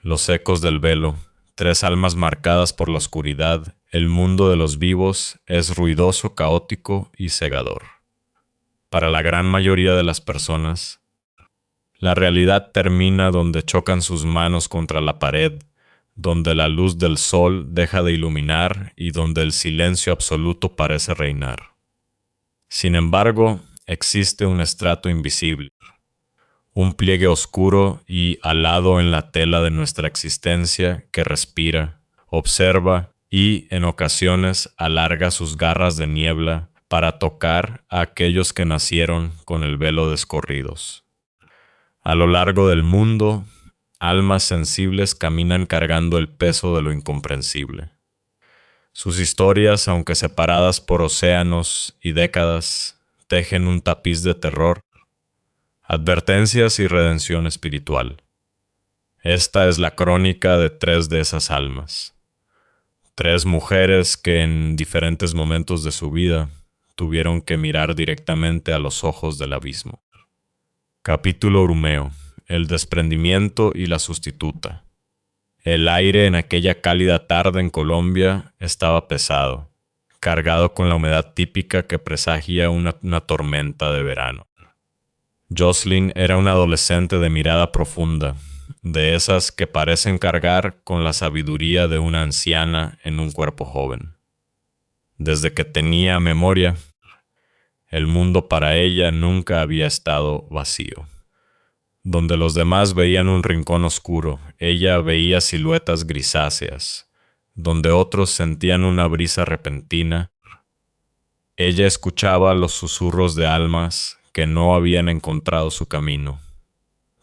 Los ecos del velo, tres almas marcadas por la oscuridad, el mundo de los vivos es ruidoso, caótico y cegador. Para la gran mayoría de las personas, la realidad termina donde chocan sus manos contra la pared, donde la luz del sol deja de iluminar y donde el silencio absoluto parece reinar. Sin embargo, existe un estrato invisible, un pliegue oscuro y alado en la tela de nuestra existencia que respira, observa y, en ocasiones, alarga sus garras de niebla para tocar a aquellos que nacieron con el velo descorridos. A lo largo del mundo, almas sensibles caminan cargando el peso de lo incomprensible. Sus historias, aunque separadas por océanos y décadas, tejen un tapiz de terror, advertencias y redención espiritual. Esta es la crónica de tres de esas almas. Tres mujeres que en diferentes momentos de su vida tuvieron que mirar directamente a los ojos del abismo. Capítulo Orumeo, el desprendimiento y la sustituta. El aire en aquella cálida tarde en Colombia estaba pesado, cargado con la humedad típica que presagia una tormenta de verano. Jocelyn era una adolescente de mirada profunda, de esas que parecen cargar con la sabiduría de una anciana en un cuerpo joven. Desde que tenía memoria, el mundo para ella nunca había estado vacío. Donde los demás veían un rincón oscuro, ella veía siluetas grisáceas. Donde otros sentían una brisa repentina, ella escuchaba los susurros de almas que no habían encontrado su camino.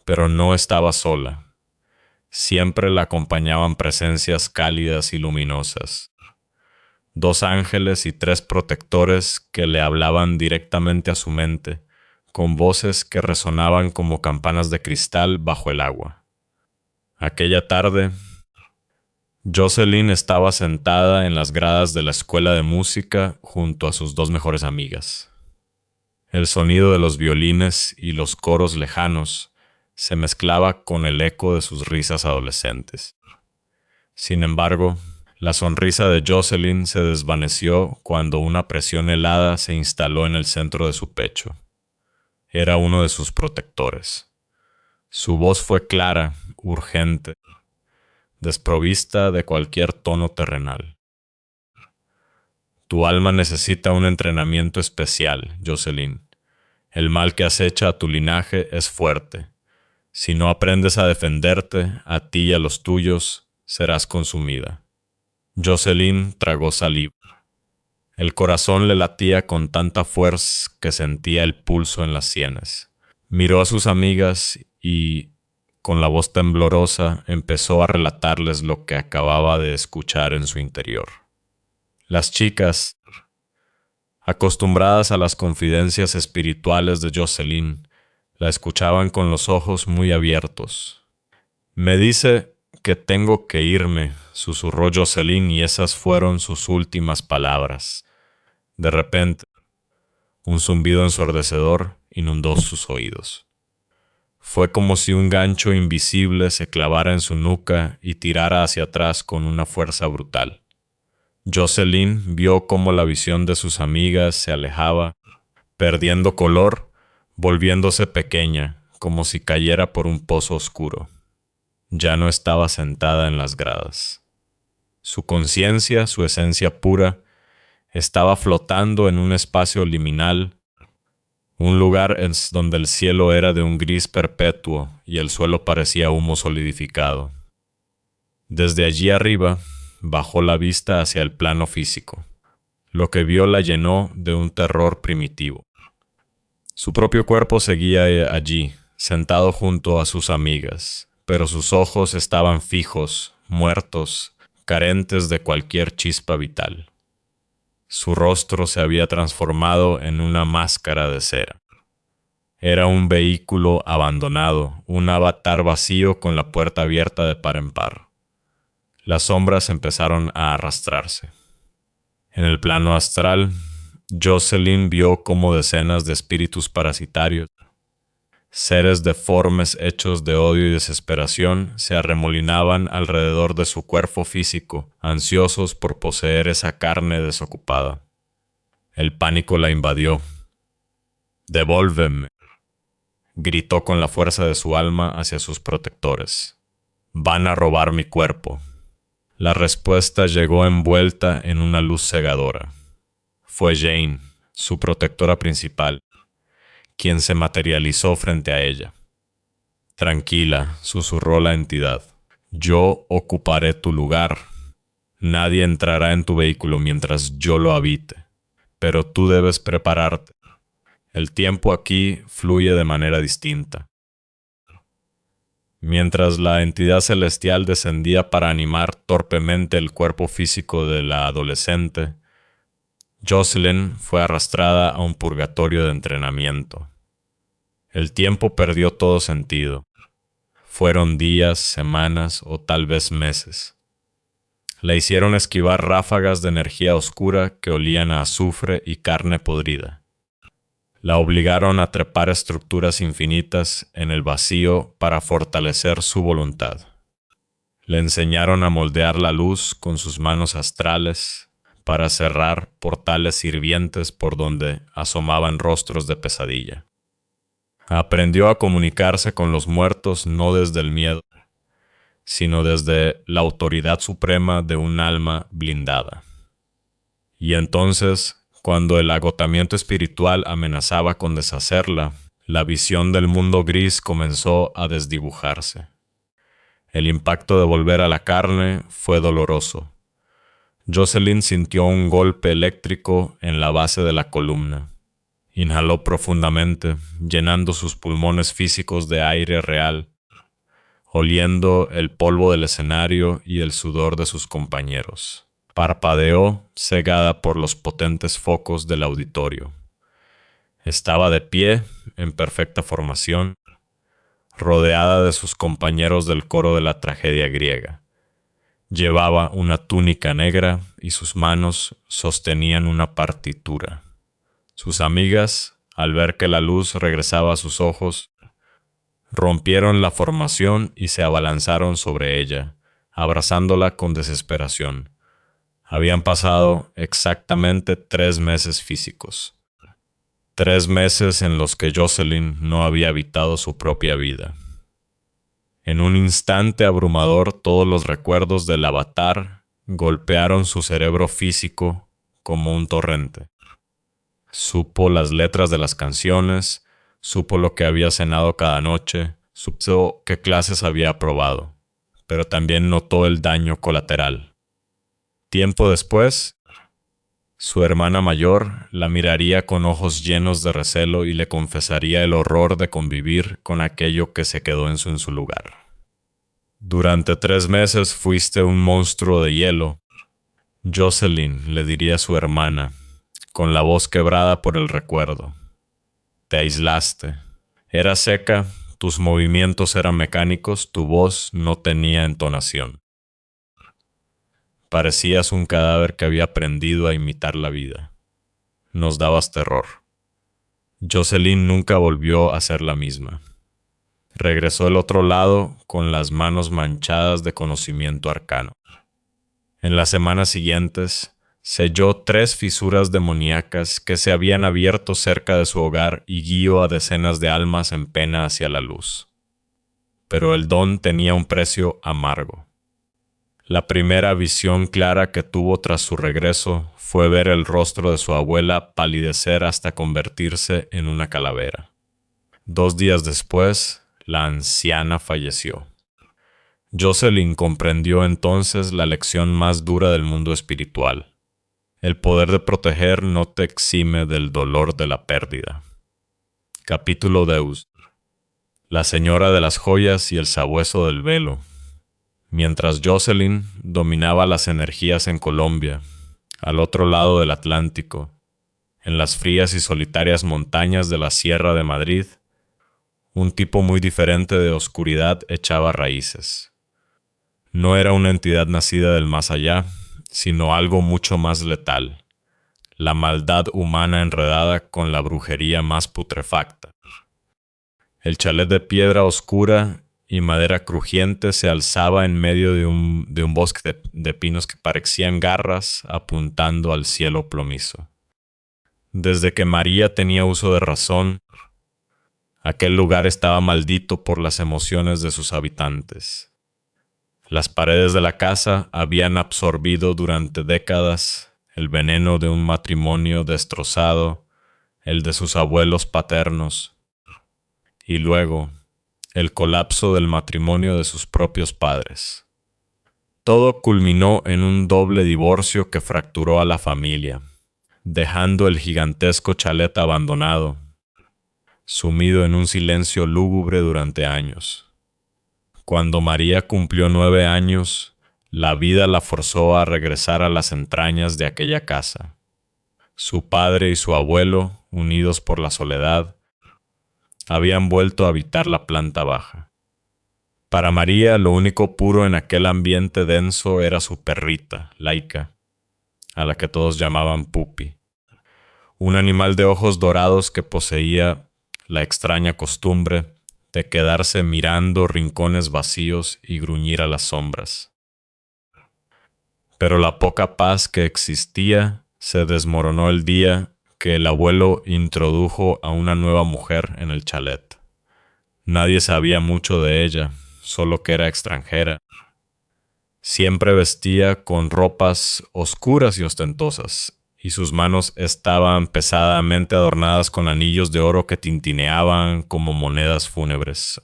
Pero no estaba sola. Siempre la acompañaban presencias cálidas y luminosas. Dos ángeles y tres protectores que le hablaban directamente a su mente, con voces que resonaban como campanas de cristal bajo el agua. Aquella tarde, Jocelyn estaba sentada en las gradas de la escuela de música junto a sus dos mejores amigas. El sonido de los violines y los coros lejanos se mezclaba con el eco de sus risas adolescentes. Sin embargo, la sonrisa de Jocelyn se desvaneció cuando una presión helada se instaló en el centro de su pecho. Era uno de sus protectores. Su voz fue clara, urgente, desprovista de cualquier tono terrenal. Tu alma necesita un entrenamiento especial, Jocelyn. El mal que acecha a tu linaje es fuerte. Si no aprendes a defenderte, a ti y a los tuyos, serás consumida. Jocelyn tragó saliva. El corazón le latía con tanta fuerza que sentía el pulso en las sienes. Miró a sus amigas y, con la voz temblorosa, empezó a relatarles lo que acababa de escuchar en su interior. Las chicas, acostumbradas a las confidencias espirituales de Jocelyn, la escuchaban con los ojos muy abiertos. Me dice que tengo que irme, susurró Jocelyn, y esas fueron sus últimas palabras. De repente, un zumbido ensordecedor inundó sus oídos. Fue como si un gancho invisible se clavara en su nuca y tirara hacia atrás con una fuerza brutal. Jocelyn vio cómo la visión de sus amigas se alejaba, perdiendo color, volviéndose pequeña, como si cayera por un pozo oscuro. Ya no estaba sentada en las gradas. Su conciencia, su esencia pura, estaba flotando en un espacio liminal, un lugar donde el cielo era de un gris perpetuo y el suelo parecía humo solidificado. Desde allí arriba, bajó la vista hacia el plano físico. Lo que vio la llenó de un terror primitivo. Su propio cuerpo seguía allí, sentado junto a sus amigas, pero sus ojos estaban fijos, muertos, carentes de cualquier chispa vital. Su rostro se había transformado en una máscara de cera. Era un vehículo abandonado, un avatar vacío con la puerta abierta de par en par. Las sombras empezaron a arrastrarse. En el plano astral, Jocelyn vio cómo decenas de espíritus parasitarios Seres deformes hechos de odio y desesperación se arremolinaban alrededor de su cuerpo físico, ansiosos por poseer esa carne desocupada. El pánico la invadió. «Devólveme», gritó con la fuerza de su alma hacia sus protectores. «Van a robar mi cuerpo». La respuesta llegó envuelta en una luz cegadora. Fue Jane, su protectora principal, quien se materializó frente a ella. «Tranquila», susurró la entidad. «Yo ocuparé tu lugar. Nadie entrará en tu vehículo mientras yo lo habite. Pero tú debes prepararte. El tiempo aquí fluye de manera distinta». Mientras la entidad celestial descendía para animar torpemente el cuerpo físico de la adolescente, Jocelyn fue arrastrada a un purgatorio de entrenamiento. El tiempo perdió todo sentido. Fueron días, semanas o tal vez meses. La hicieron esquivar ráfagas de energía oscura que olían a azufre y carne podrida. La obligaron a trepar estructuras infinitas en el vacío para fortalecer su voluntad. Le enseñaron a moldear la luz con sus manos astrales para cerrar portales sirvientes por donde asomaban rostros de pesadilla. Aprendió a comunicarse con los muertos no desde el miedo, sino desde la autoridad suprema de un alma blindada. Y entonces, cuando el agotamiento espiritual amenazaba con deshacerla, la visión del mundo gris comenzó a desdibujarse. El impacto de volver a la carne fue doloroso. Jocelyn sintió un golpe eléctrico en la base de la columna. Inhaló profundamente, llenando sus pulmones físicos de aire real, oliendo el polvo del escenario y el sudor de sus compañeros. Parpadeó, cegada por los potentes focos del auditorio. Estaba de pie, en perfecta formación, rodeada de sus compañeros del coro de la tragedia griega. Llevaba una túnica negra y sus manos sostenían una partitura. Sus amigas, al ver que la luz regresaba a sus ojos, rompieron la formación y se abalanzaron sobre ella, abrazándola con desesperación. Habían pasado exactamente 3 meses físicos. 3 meses en los que Jocelyn no había habitado su propia vida. En un instante abrumador, todos los recuerdos del avatar golpearon su cerebro físico como un torrente. Supo las letras de las canciones, supo lo que había cenado cada noche, supo qué clases había aprobado, pero también notó el daño colateral. Tiempo después, su hermana mayor la miraría con ojos llenos de recelo y le confesaría el horror de convivir con aquello que se quedó en su lugar. «Durante 3 meses fuiste un monstruo de hielo», Jocelyn le diría a su hermana, con la voz quebrada por el recuerdo. «Te aislaste. Eras seca, tus movimientos eran mecánicos, tu voz no tenía entonación. Parecías un cadáver que había aprendido a imitar la vida. Nos dabas terror». Jocelyn nunca volvió a ser la misma. Regresó al otro lado con las manos manchadas de conocimiento arcano. En las semanas siguientes, selló 3 fisuras demoníacas que se habían abierto cerca de su hogar y guió a decenas de almas en pena hacia la luz. Pero el don tenía un precio amargo. La primera visión clara que tuvo tras su regreso fue ver el rostro de su abuela palidecer hasta convertirse en una calavera. 2 días después, la anciana falleció. Jocelyn comprendió entonces la lección más dura del mundo espiritual. El poder de proteger no te exime del dolor de la pérdida. Capítulo Deus. La señora de las joyas y el sabueso del velo. Mientras Jocelyn dominaba las energías en Colombia, al otro lado del Atlántico, en las frías y solitarias montañas de la Sierra de Madrid, un tipo muy diferente de oscuridad echaba raíces. No era una entidad nacida del más allá, sino algo mucho más letal, la maldad humana enredada con la brujería más putrefacta. El chalet de piedra oscura y madera crujiente se alzaba en medio de un bosque de pinos que parecían garras apuntando al cielo plomizo. Desde que María tenía uso de razón, aquel lugar estaba maldito por las emociones de sus habitantes. Las paredes de la casa habían absorbido durante décadas el veneno de un matrimonio destrozado, el de sus abuelos paternos, y luego el colapso del matrimonio de sus propios padres. Todo culminó en un doble divorcio que fracturó a la familia, dejando el gigantesco chalet abandonado, sumido en un silencio lúgubre durante años. Cuando María cumplió 9 años, la vida la forzó a regresar a las entrañas de aquella casa. Su padre y su abuelo, unidos por la soledad, habían vuelto a habitar la planta baja. Para María, lo único puro en aquel ambiente denso era su perrita, Laika, a la que todos llamaban Pupi, un animal de ojos dorados que poseía la extraña costumbre de quedarse mirando rincones vacíos y gruñir a las sombras. Pero la poca paz que existía se desmoronó el día que el abuelo introdujo a una nueva mujer en el chalet. Nadie sabía mucho de ella, solo que era extranjera. Siempre vestía con ropas oscuras y ostentosas, y sus manos estaban pesadamente adornadas con anillos de oro que tintineaban como monedas fúnebres.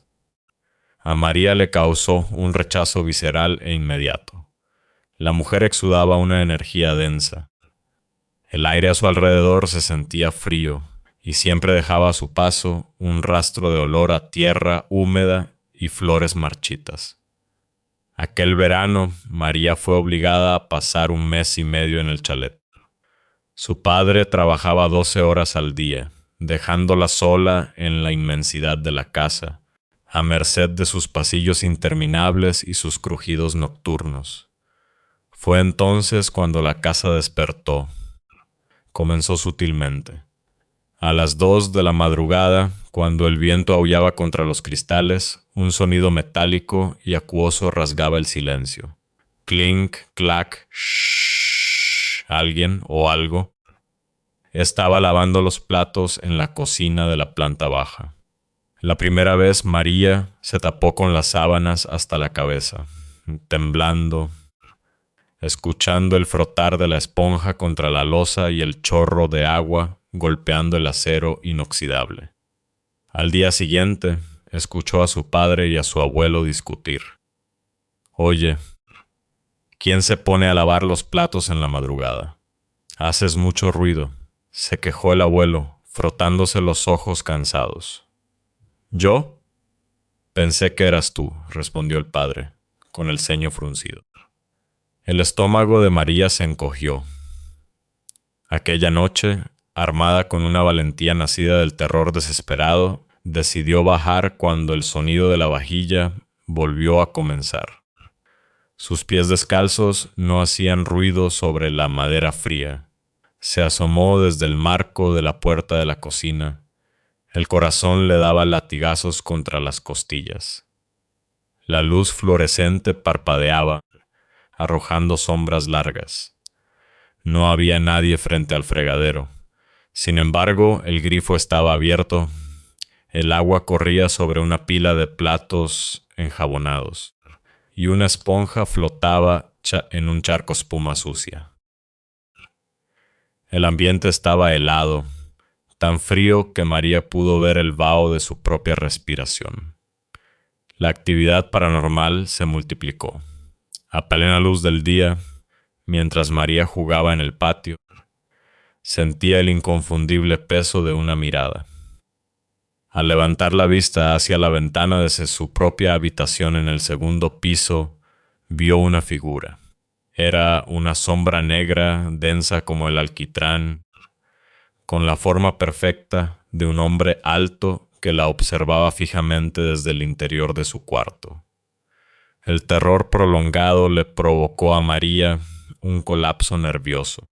A María le causó un rechazo visceral e inmediato. La mujer exudaba una energía densa. El aire a su alrededor se sentía frío, y siempre dejaba a su paso un rastro de olor a tierra húmeda y flores marchitas. Aquel verano, María fue obligada a pasar 1 mes y medio en el chalet. Su padre trabajaba 12 horas al día, dejándola sola en la inmensidad de la casa, a merced de sus pasillos interminables y sus crujidos nocturnos. Fue entonces cuando la casa despertó. Comenzó sutilmente. A las 2 de la madrugada, cuando el viento aullaba contra los cristales, un sonido metálico y acuoso rasgaba el silencio. Clink, clac, shhh. Alguien o algo estaba lavando los platos en la cocina de la planta baja. La primera vez María se tapó con las sábanas hasta la cabeza, temblando, escuchando el frotar de la esponja contra la loza y el chorro de agua golpeando el acero inoxidable. Al día siguiente, escuchó a su padre y a su abuelo discutir. «Oye, ¿quién se pone a lavar los platos en la madrugada? Haces mucho ruido», se quejó el abuelo, frotándose los ojos cansados. «¿Yo? Pensé que eras tú», respondió el padre, con el ceño fruncido. El estómago de María se encogió. Aquella noche, armada con una valentía nacida del terror desesperado, decidió bajar cuando el sonido de la vajilla volvió a comenzar. Sus pies descalzos no hacían ruido sobre la madera fría. Se asomó desde el marco de la puerta de la cocina. El corazón le daba latigazos contra las costillas. La luz fluorescente parpadeaba, arrojando sombras largas. No había nadie frente al fregadero. Sin embargo, el grifo estaba abierto. El agua corría sobre una pila de platos enjabonados, y una esponja flotaba en un charco espuma sucia. El ambiente estaba helado, tan frío que María pudo ver el vaho de su propia respiración. La actividad paranormal se multiplicó. A plena luz del día, mientras María jugaba en el patio, sentía el inconfundible peso de una mirada. Al levantar la vista hacia la ventana desde su propia habitación en el segundo piso, vio una figura. Era una sombra negra, densa como el alquitrán, con la forma perfecta de un hombre alto que la observaba fijamente desde el interior de su cuarto. El terror prolongado le provocó a María un colapso nervioso.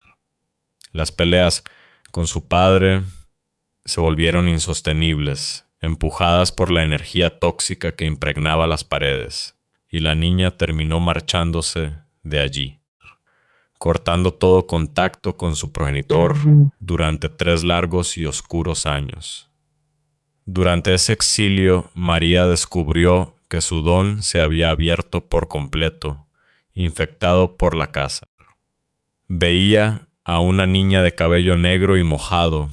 Las peleas con su padre se volvieron insostenibles empujadas por la energía tóxica que impregnaba las paredes, y la niña terminó marchándose de allí, cortando todo contacto con su progenitor durante 3 largos y oscuros años. Durante ese exilio, María descubrió que su don se había abierto por completo, infectado por la casa. Veía a una niña de cabello negro y mojado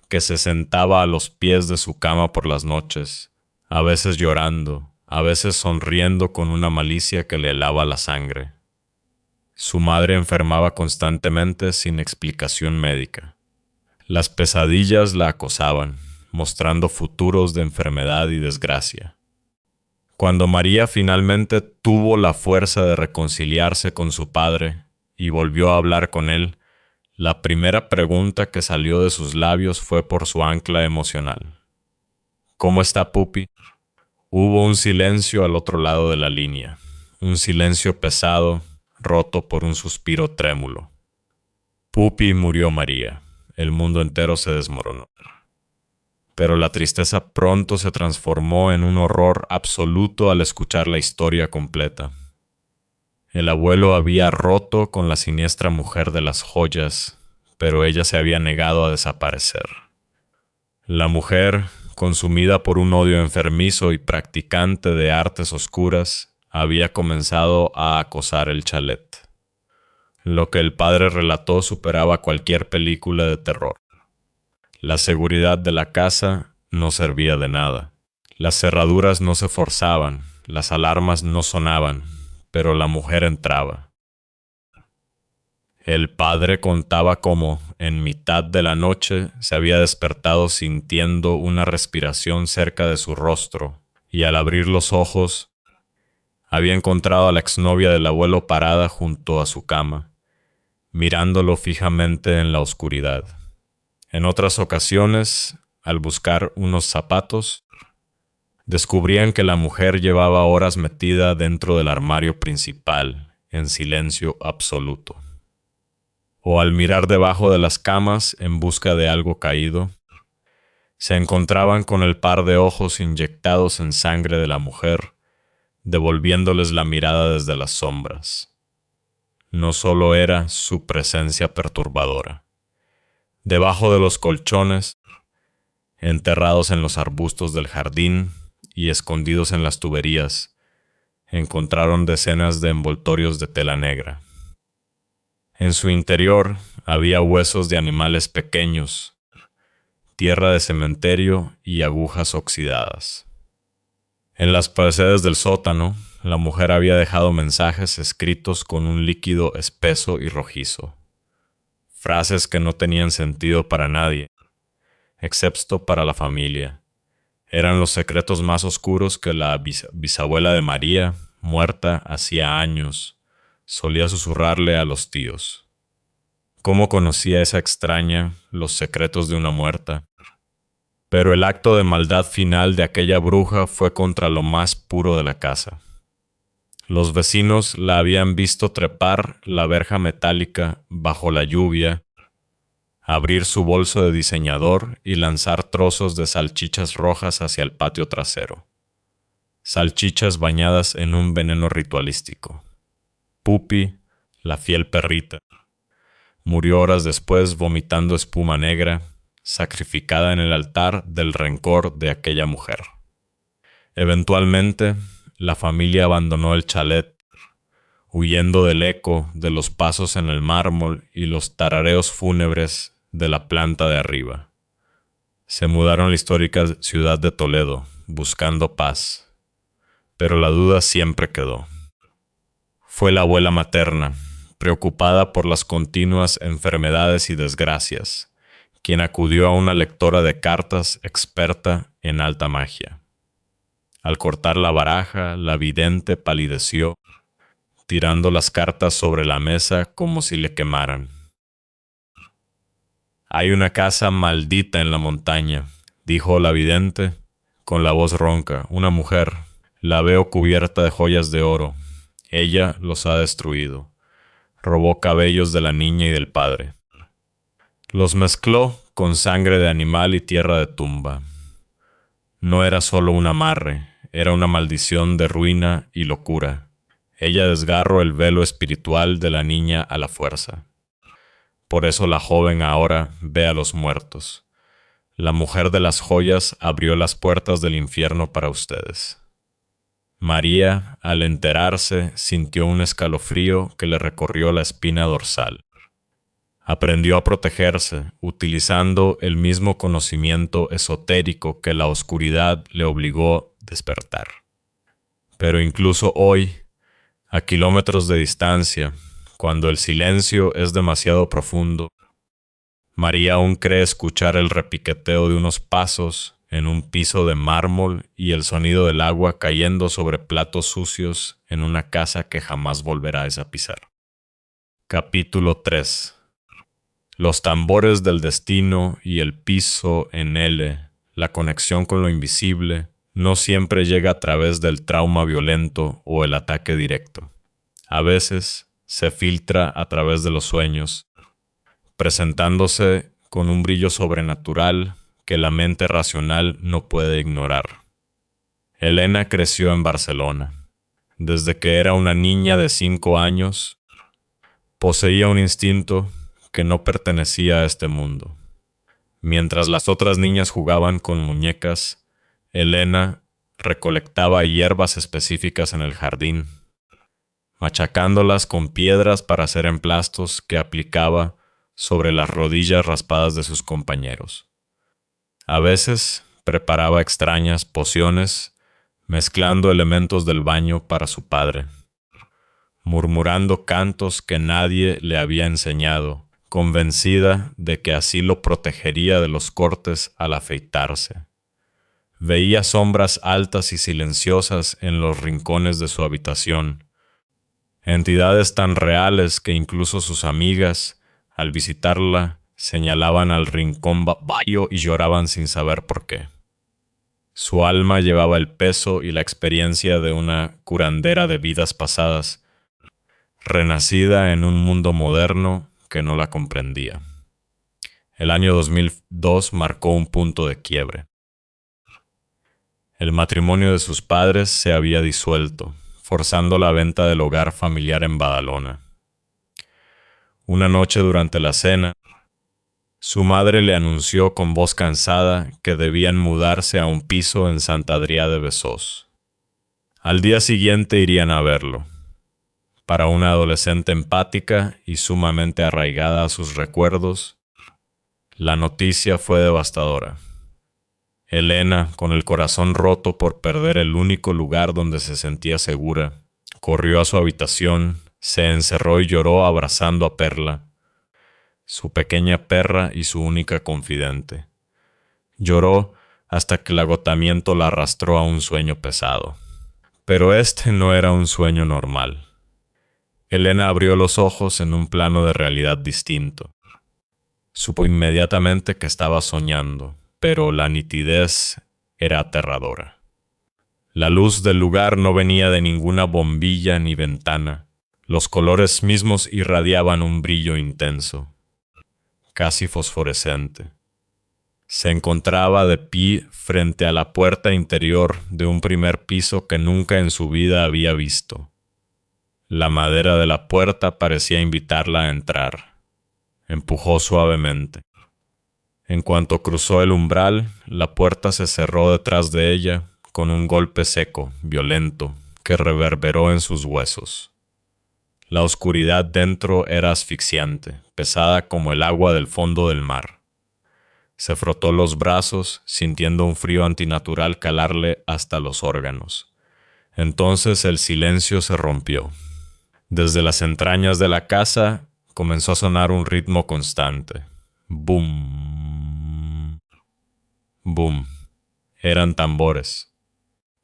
que se sentaba a los pies de su cama por las noches, a veces llorando, a veces sonriendo con una malicia que le helaba la sangre. Su madre enfermaba constantemente sin explicación médica. Las pesadillas la acosaban, mostrando futuros de enfermedad y desgracia. Cuando María finalmente tuvo la fuerza de reconciliarse con su padre y volvió a hablar con él, la primera pregunta que salió de sus labios fue por su ancla emocional. ¿Cómo está Pupi? Hubo un silencio al otro lado de la línea, un silencio pesado, roto por un suspiro trémulo. Pupi murió María. El mundo entero se desmoronó. Pero la tristeza pronto se transformó en un horror absoluto al escuchar la historia completa. El abuelo había roto con la siniestra mujer de las joyas, pero ella se había negado a desaparecer. La mujer, consumida por un odio enfermizo y practicante de artes oscuras, había comenzado a acosar el chalet. Lo que el padre relató superaba cualquier película de terror. La seguridad de la casa no servía de nada. Las cerraduras no se forzaban, las alarmas no sonaban, pero la mujer entraba. El padre contaba cómo, en mitad de la noche, se había despertado sintiendo una respiración cerca de su rostro, y al abrir los ojos, había encontrado a la exnovia del abuelo parada junto a su cama, mirándolo fijamente en la oscuridad. En otras ocasiones, al buscar unos zapatos, descubrían que la mujer llevaba horas metida dentro del armario principal, en silencio absoluto. O al mirar debajo de las camas en busca de algo caído, se encontraban con el par de ojos inyectados en sangre de la mujer, devolviéndoles la mirada desde las sombras. No solo era su presencia perturbadora. Debajo de los colchones, enterrados en los arbustos del jardín y escondidos en las tuberías, encontraron decenas de envoltorios de tela negra. En su interior había huesos de animales pequeños, tierra de cementerio y agujas oxidadas. En las paredes del sótano, la mujer había dejado mensajes escritos con un líquido espeso y rojizo. Frases que no tenían sentido para nadie, excepto para la familia. Eran los secretos más oscuros que la bisabuela de María, muerta hacía años, solía susurrarle a los tíos. ¿Cómo conocía esa extraña los secretos de una muerta? Pero el acto de maldad final de aquella bruja fue contra lo más puro de la casa. Los vecinos la habían visto trepar la verja metálica bajo la lluvia, abrir su bolso de diseñador y lanzar trozos de salchichas rojas hacia el patio trasero. Salchichas bañadas en un veneno ritualístico. Pupi, la fiel perrita, murió horas después vomitando espuma negra, sacrificada en el altar del rencor de aquella mujer. Eventualmente, la familia abandonó el chalet, huyendo del eco de los pasos en el mármol y los tarareos fúnebres de la planta de arriba. Se mudaron a la histórica ciudad de Toledo, buscando paz, pero la duda siempre quedó. Fue la abuela materna, preocupada por las continuas enfermedades y desgracias, quien acudió a una lectora de cartas experta en alta magia. Al cortar la baraja, la vidente palideció, tirando las cartas sobre la mesa como si le quemaran. «Hay una casa maldita en la montaña», dijo la vidente, con la voz ronca. «Una mujer. La veo cubierta de joyas de oro. Ella los ha destruido. Robó cabellos de la niña y del padre. Los mezcló con sangre de animal y tierra de tumba. No era solo un amarre, era una maldición de ruina y locura. Ella desgarró el velo espiritual de la niña a la fuerza. Por eso la joven ahora ve a los muertos. La mujer de las joyas abrió las puertas del infierno para ustedes. María, al enterarse, sintió un escalofrío que le recorrió la espina dorsal. Aprendió a protegerse, utilizando el mismo conocimiento esotérico que la oscuridad le obligó a despertar. Pero incluso hoy, a kilómetros de distancia, cuando el silencio es demasiado profundo, María aún cree escuchar el repiqueteo de unos pasos en un piso de mármol y el sonido del agua cayendo sobre platos sucios en una casa que jamás volverá a pisar. Capítulo 3. Los tambores del destino y el piso en L, la conexión con lo invisible, no siempre llega a través del trauma violento o el ataque directo. A veces se filtra a través de los sueños, presentándose con un brillo sobrenatural que la mente racional no puede ignorar. Elena creció en Barcelona. Desde que era una niña de 5 años, poseía un instinto que no pertenecía a este mundo. Mientras las otras niñas jugaban con muñecas, Elena recolectaba hierbas específicas en el jardín, machacándolas con piedras para hacer emplastos que aplicaba sobre las rodillas raspadas de sus compañeros. A veces preparaba extrañas pociones, mezclando elementos del baño para su padre, murmurando cantos que nadie le había enseñado, convencida de que así lo protegería de los cortes al afeitarse. Veía sombras altas y silenciosas en los rincones de su habitación, entidades tan reales que incluso sus amigas, al visitarla, señalaban al rincón vacío y lloraban sin saber por qué. Su alma llevaba el peso y la experiencia de una curandera de vidas pasadas, renacida en un mundo moderno que no la comprendía. El año 2002 marcó un punto de quiebre. El matrimonio de sus padres se había disuelto, forzando la venta del hogar familiar en Badalona. Una noche durante la cena, su madre le anunció con voz cansada que debían mudarse a un piso en Sant Adrià de Besòs. Al día siguiente irían a verlo. Para una adolescente empática y sumamente arraigada a sus recuerdos, la noticia fue devastadora. Elena, con el corazón roto por perder el único lugar donde se sentía segura, corrió a su habitación, se encerró y lloró abrazando a Perla, su pequeña perra y su única confidente. Lloró hasta que el agotamiento la arrastró a un sueño pesado. Pero este no era un sueño normal. Elena abrió los ojos en un plano de realidad distinto. Supo inmediatamente que estaba soñando, pero la nitidez era aterradora. La luz del lugar no venía de ninguna bombilla ni ventana. Los colores mismos irradiaban un brillo intenso, casi fosforescente. Se encontraba de pie frente a la puerta interior de un primer piso que nunca en su vida había visto. La madera de la puerta parecía invitarla a entrar. Empujó suavemente. En cuanto cruzó el umbral, la puerta se cerró detrás de ella con un golpe seco, violento, que reverberó en sus huesos. La oscuridad dentro era asfixiante, pesada como el agua del fondo del mar. Se frotó los brazos, sintiendo un frío antinatural calarle hasta los órganos. Entonces el silencio se rompió. Desde las entrañas de la casa comenzó a sonar un ritmo constante. Boom. Boom. Eran tambores.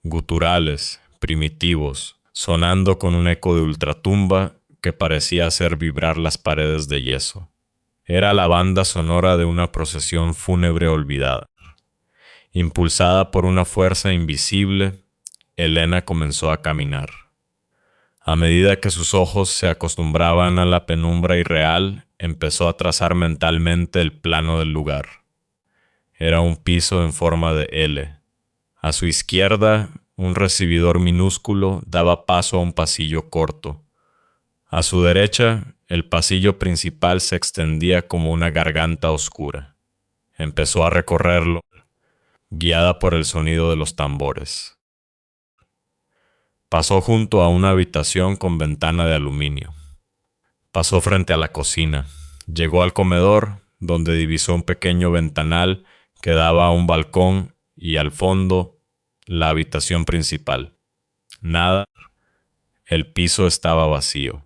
Guturales, primitivos, sonando con un eco de ultratumba que parecía hacer vibrar las paredes de yeso. Era la banda sonora de una procesión fúnebre olvidada. Impulsada por una fuerza invisible, Elena comenzó a caminar. A medida que sus ojos se acostumbraban a la penumbra irreal, empezó a trazar mentalmente el plano del lugar. Era un piso en forma de L, A su izquierda, un recibidor minúsculo daba paso a un pasillo corto. A su derecha, el pasillo principal se extendía como una garganta oscura. Empezó a recorrerlo, guiada por el sonido de los tambores. Pasó junto a una habitación con ventana de aluminio. Pasó frente a la cocina. Llegó al comedor, donde divisó un pequeño ventanal que daba a un balcón y al fondo la habitación principal. Nada. El piso estaba vacío.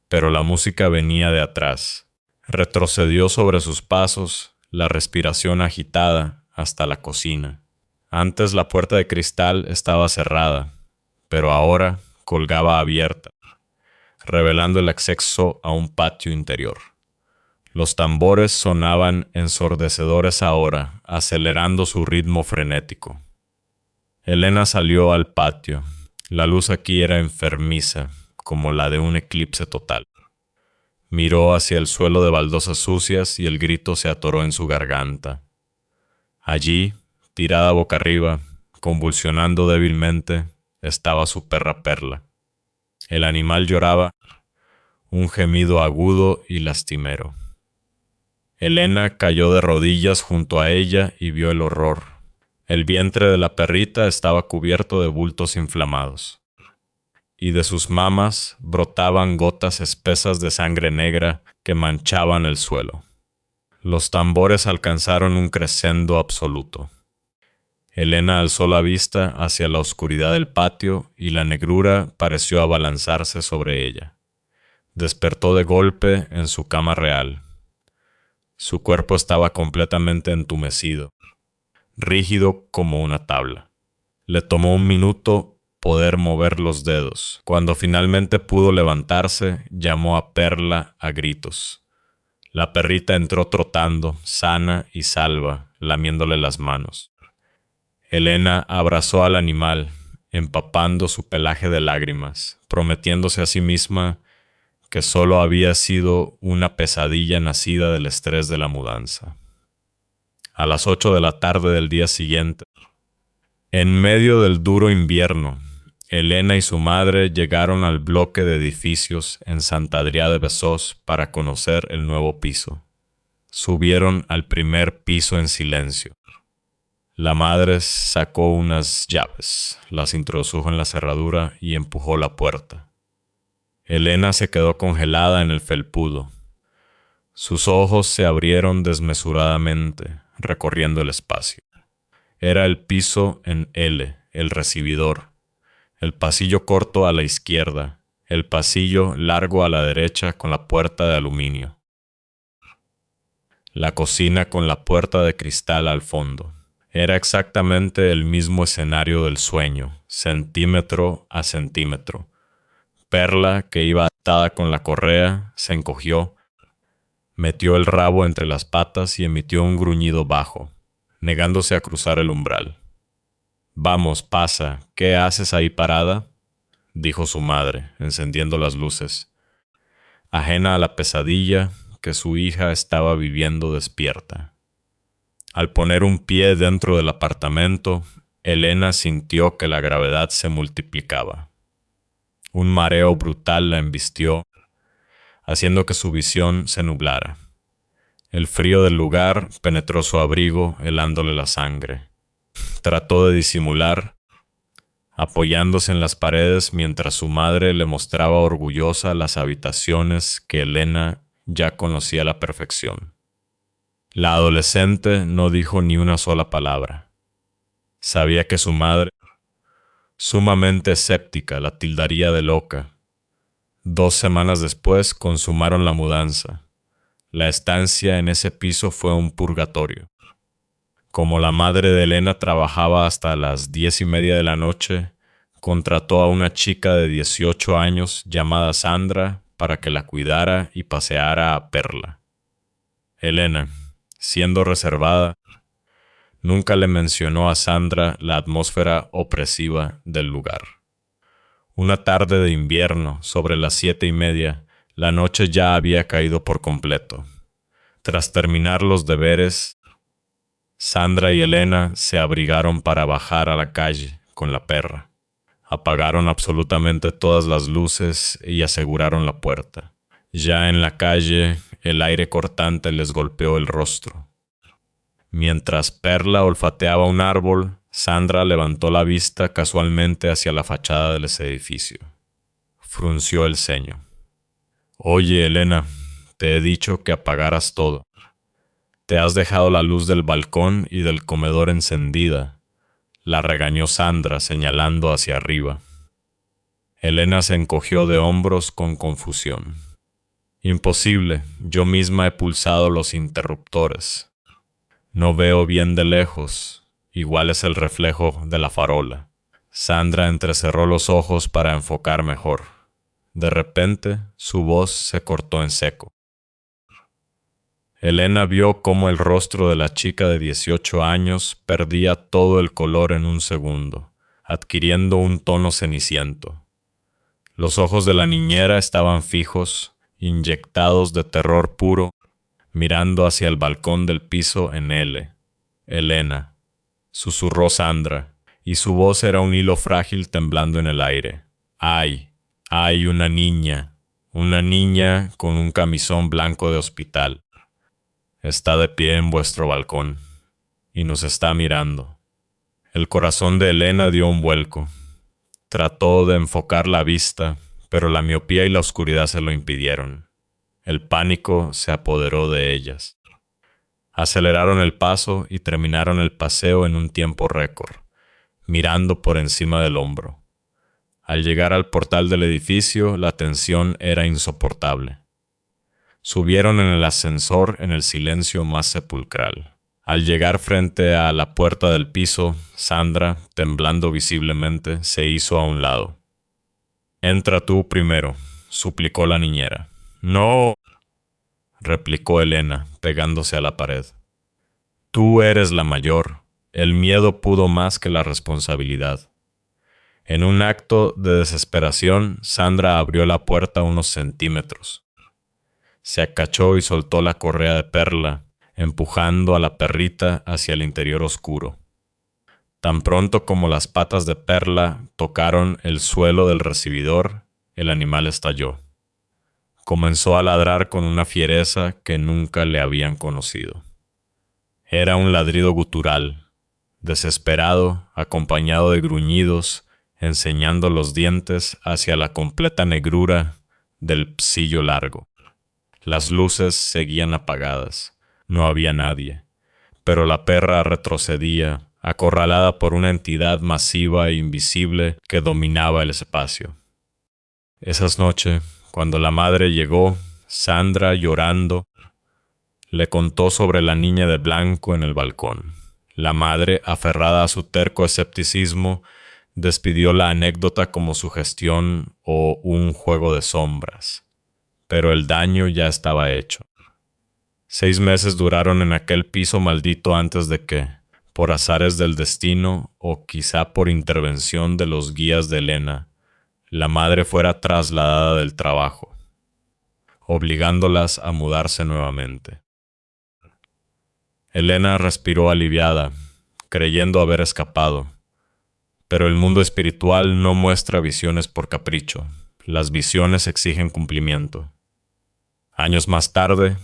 Pero la música venía de atrás. Retrocedió sobre sus pasos, la respiración agitada, hasta la cocina. Antes la puerta de cristal estaba cerrada, pero ahora colgaba abierta, revelando el acceso a un patio interior. Los tambores sonaban ensordecedores ahora, acelerando su ritmo frenético. Elena salió al patio. La luz aquí era enfermiza, como la de un eclipse total. Miró hacia el suelo de baldosas sucias y el grito se atoró en su garganta. Allí, tirada boca arriba, convulsionando débilmente, estaba su perra Perla. El animal lloraba, un gemido agudo y lastimero. Elena cayó de rodillas junto a ella y vio el horror. El vientre de la perrita estaba cubierto de bultos inflamados, y de sus mamas brotaban gotas espesas de sangre negra que manchaban el suelo. Los tambores alcanzaron un crescendo absoluto. Elena alzó la vista hacia la oscuridad del patio y la negrura pareció abalanzarse sobre ella. Despertó de golpe en su cama real. Su cuerpo estaba completamente entumecido, rígido como una tabla. Le tomó un minuto poder mover los dedos. Cuando finalmente pudo levantarse, llamó a Perla a gritos. La perrita entró trotando, sana y salva, lamiéndole las manos. Elena abrazó al animal, empapando su pelaje de lágrimas, prometiéndose a sí misma que solo había sido una pesadilla nacida del estrés de la mudanza. A las 8 de la tarde del día siguiente, en medio del duro invierno, Elena y su madre llegaron al bloque de edificios en Sant Adrià de Besòs para conocer el nuevo piso. Subieron al primer piso en silencio. La madre sacó unas llaves, las introdujo en la cerradura y empujó la puerta. Elena se quedó congelada en el felpudo. Sus ojos se abrieron desmesuradamente, recorriendo el espacio. Era el piso en L, el recibidor, el pasillo corto a la izquierda, el pasillo largo a la derecha con la puerta de aluminio, la cocina con la puerta de cristal al fondo. Era exactamente el mismo escenario del sueño, centímetro a centímetro. Perla, que iba atada con la correa, se encogió, metió el rabo entre las patas y emitió un gruñido bajo, negándose a cruzar el umbral. «Vamos, pasa, ¿qué haces ahí parada?», dijo su madre, encendiendo las luces, ajena a la pesadilla que su hija estaba viviendo despierta. Al poner un pie dentro del apartamento, Elena sintió que la gravedad se multiplicaba. Un mareo brutal la embistió, haciendo que su visión se nublara. El frío del lugar penetró su abrigo, helándole la sangre. Trató de disimular, apoyándose en las paredes mientras su madre le mostraba orgullosa las habitaciones que Elena ya conocía a la perfección. La adolescente no dijo ni una sola palabra. Sabía que su madre, sumamente escéptica, la tildaría de loca. 2 semanas después consumaron la mudanza. La estancia en ese piso fue un purgatorio. Como la madre de Elena trabajaba hasta las 10:30 de la noche, contrató a una chica de 18 años llamada Sandra para que la cuidara y paseara a Perla. Elena, siendo reservada, nunca le mencionó a Sandra la atmósfera opresiva del lugar. Una tarde de invierno, sobre las 7:30, la noche ya había caído por completo. Tras terminar los deberes, Sandra y Elena se abrigaron para bajar a la calle con la perra. Apagaron absolutamente todas las luces y aseguraron la puerta. Ya en la calle, el aire cortante les golpeó el rostro. Mientras Perla olfateaba un árbol, Sandra levantó la vista casualmente hacia la fachada del edificio. Frunció el ceño. «Oye, Elena, te he dicho que apagaras todo. Te has dejado la luz del balcón y del comedor encendida», la regañó Sandra señalando hacia arriba. Elena se encogió de hombros con confusión. «Imposible, yo misma he pulsado los interruptores. No veo bien de lejos, igual es el reflejo de la farola». Sandra entrecerró los ojos para enfocar mejor. De repente, su voz se cortó en seco. Elena vio cómo el rostro de la chica de 18 años perdía todo el color en un segundo, adquiriendo un tono ceniciento. Los ojos de la niñera estaban fijos, inyectados de terror puro, mirando hacia el balcón del piso en L. «Elena», susurró Sandra, y su voz era un hilo frágil temblando en el aire. «Hay una niña con un camisón blanco de hospital. Está de pie en vuestro balcón y nos está mirando». El corazón de Elena dio un vuelco. Trató de enfocar la vista, pero la miopía y la oscuridad se lo impidieron. El pánico se apoderó de ellas. Aceleraron el paso y terminaron el paseo en un tiempo récord, mirando por encima del hombro. Al llegar al portal del edificio, la tensión era insoportable. Subieron en el ascensor en el silencio más sepulcral. Al llegar frente a la puerta del piso, Sandra, temblando visiblemente, se hizo a un lado. «Entra tú primero», suplicó la niñera. «No», replicó Elena, pegándose a la pared. «Tú eres la mayor. El miedo pudo más que la responsabilidad». En un acto de desesperación, Sandra abrió la puerta unos centímetros. Se acachó y soltó la correa de Perla, empujando a la perrita hacia el interior oscuro. Tan pronto como las patas de Perla tocaron el suelo del recibidor, el animal estalló. Comenzó a ladrar con una fiereza que nunca le habían conocido. Era un ladrido gutural, desesperado, acompañado de gruñidos, enseñando los dientes hacia la completa negrura del psillo largo. Las luces seguían apagadas. No había nadie, pero la perra retrocedía, acorralada por una entidad masiva e invisible que dominaba el espacio. Esa noche, cuando la madre llegó, Sandra, llorando, le contó sobre la niña de blanco en el balcón. La madre, aferrada a su terco escepticismo, despidió la anécdota como sugestión o un juego de sombras. Pero el daño ya estaba hecho. 6 meses duraron en aquel piso maldito antes de que, por azares del destino o quizá por intervención de los guías de Elena, la madre fuera trasladada del trabajo, obligándolas a mudarse nuevamente. Elena respiró aliviada, creyendo haber escapado. Pero el mundo espiritual no muestra visiones por capricho. Las visiones exigen cumplimiento. Años más tarde,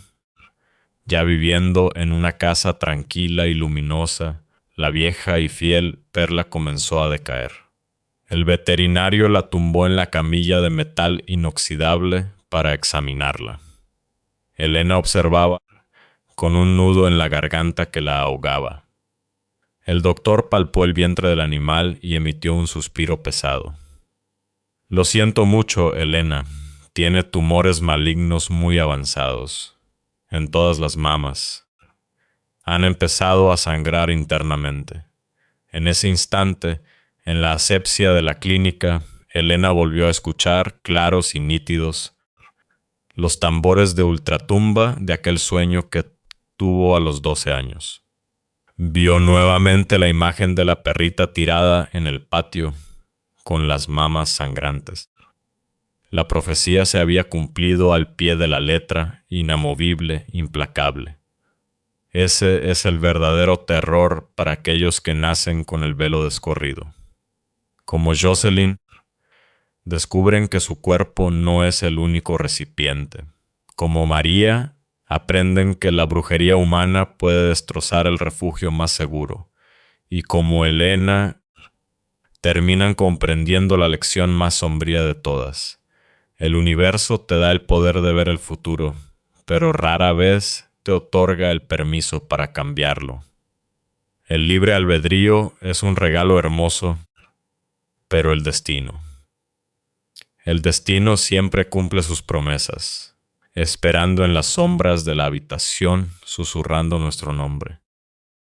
ya viviendo en una casa tranquila y luminosa, la vieja y fiel Perla comenzó a decaer. El veterinario la tumbó en la camilla de metal inoxidable para examinarla. Elena observaba, con un nudo en la garganta que la ahogaba. El doctor palpó el vientre del animal y emitió un suspiro pesado. «Lo siento mucho, Elena. Tiene tumores malignos muy avanzados. En todas las mamas. Han empezado a sangrar internamente». En ese instante, en la asepsia de la clínica, Elena volvió a escuchar, claros y nítidos, los tambores de ultratumba de aquel sueño que tuvo a los 12 años. Vio nuevamente la imagen de la perrita tirada en el patio, con las mamas sangrantes. La profecía se había cumplido al pie de la letra, inamovible, implacable. Ese es el verdadero terror para aquellos que nacen con el velo descorrido. Como Jocelyn, descubren que su cuerpo no es el único recipiente. Como María, aprenden que la brujería humana puede destrozar el refugio más seguro. Y como Elena, terminan comprendiendo la lección más sombría de todas. El universo te da el poder de ver el futuro, pero rara vez te otorga el permiso para cambiarlo. El libre albedrío es un regalo hermoso, pero el destino siempre cumple sus promesas, esperando en las sombras de la habitación, susurrando nuestro nombre.